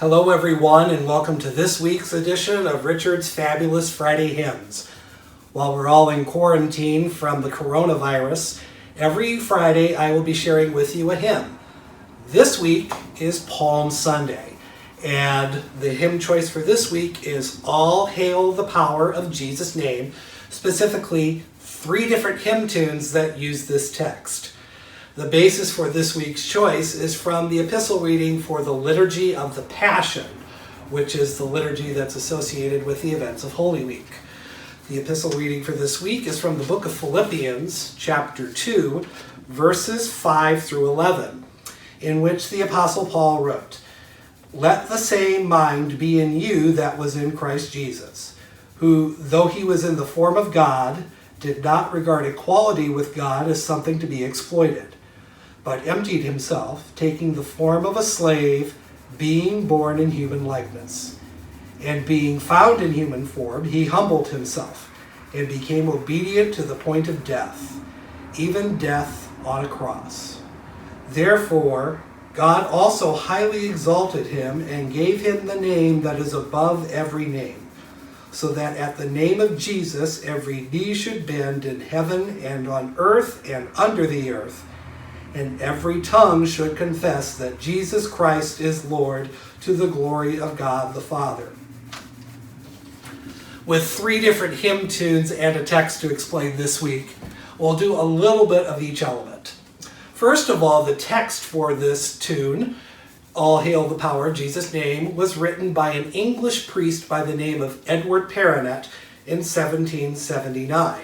Hello everyone, and welcome to this week's edition of Richard's Fabulous Friday Hymns. While we're all in quarantine from the coronavirus, every Friday I will be sharing with you a hymn. This week is Palm Sunday, and the hymn choice for this week is All Hail the Power of Jesus' Name, specifically 3 different hymn tunes that use this text. The basis for this week's choice is from the Epistle reading for the Liturgy of the Passion, which is the liturgy that's associated with the events of Holy Week. The Epistle reading for this week is from the book of Philippians, chapter 2, verses 5 through 11, in which the Apostle Paul wrote, "Let the same mind be in you that was in Christ Jesus, who, though he was in the form of God, did not regard equality with God as something to be exploited, but emptied himself, taking the form of a slave, being born in human likeness. And being found in human form, he humbled himself, and became obedient to the point of death, even death on a cross. Therefore, God also highly exalted him, and gave him the name that is above every name, so that at the name of Jesus every knee should bend in heaven and on earth and under the earth, and every tongue should confess that Jesus Christ is Lord, to the glory of God the Father." With 3 different hymn tunes and a text to explain this week, we'll do a little bit of each element. First of all, the text for this tune, All Hail the Power of Jesus' Name, was written by an English priest by the name of Edward Perronet in 1779.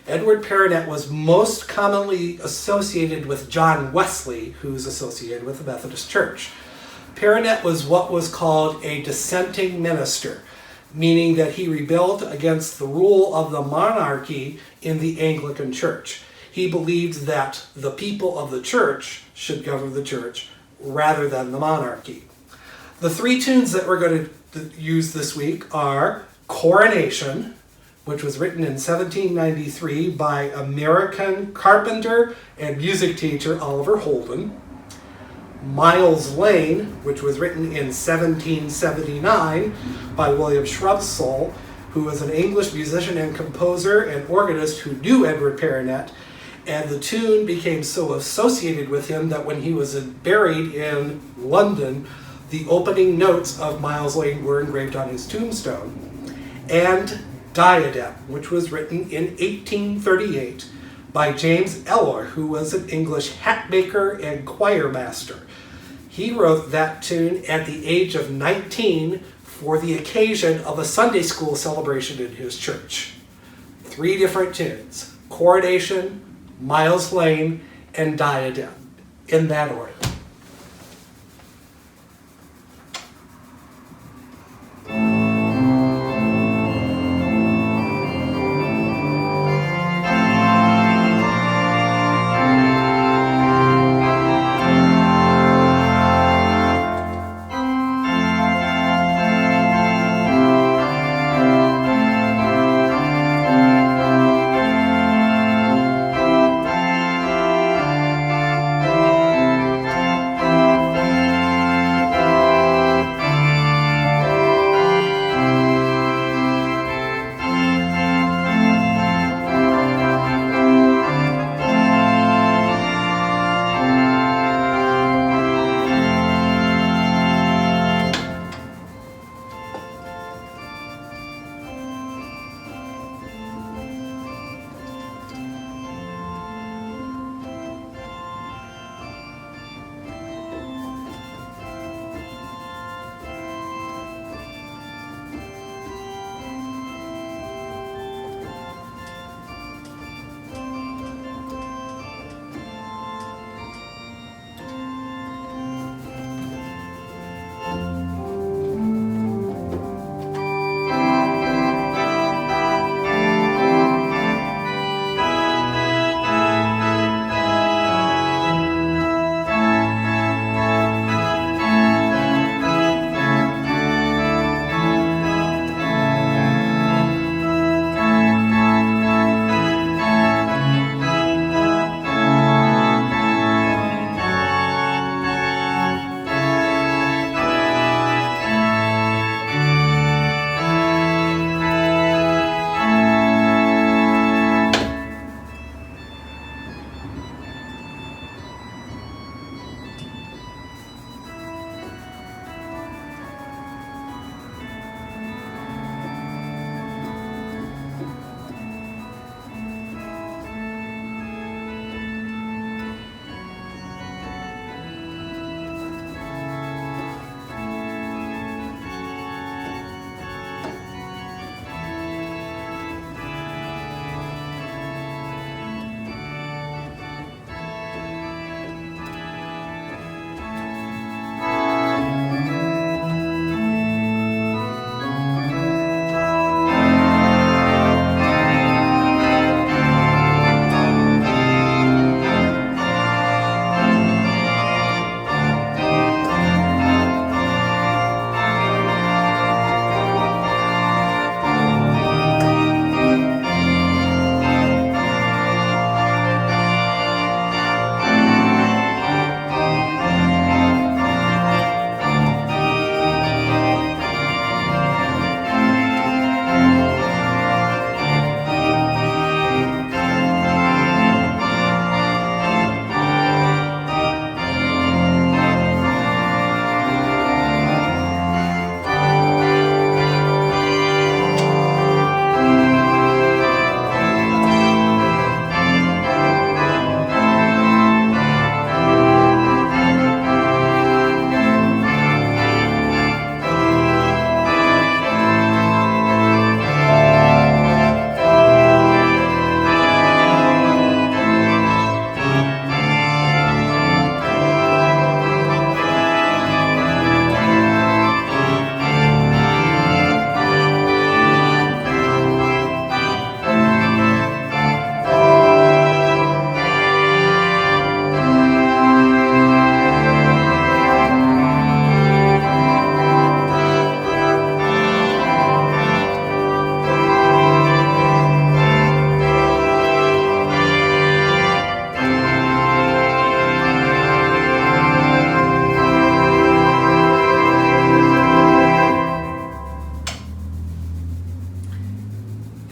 Edward Perronet was most commonly associated with John Wesley, who's associated with the Methodist Church. Perronet was what was called a dissenting minister, meaning that he rebelled against the rule of the monarchy in the Anglican Church. He believed that the people of the church should govern the church rather than the monarchy. The 3 tunes that we're going to use this week are Coronation, which was written in 1793 by American carpenter and music teacher Oliver Holden. Miles Lane, which was written in 1779 by William Shrubsole, who was an English musician and composer and organist who knew Edward Perronet, and the tune became so associated with him that when he was buried in London, the opening notes of Miles Lane were engraved on his tombstone. And Diadem, which was written in 1838 by James Eller, who was an English hat maker and choir master. He wrote that tune at the age of 19 for the occasion of a Sunday school celebration in his church. 3 different tunes: Coronation, Miles Lane, and Diadem, in that order.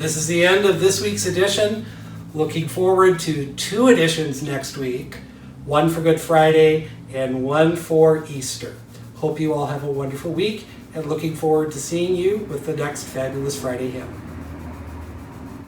This is the end of this week's edition. Looking forward to 2 editions next week, one for Good Friday and one for Easter. Hope you all have a wonderful week, and looking forward to seeing you with the next Fabulous Friday hymn.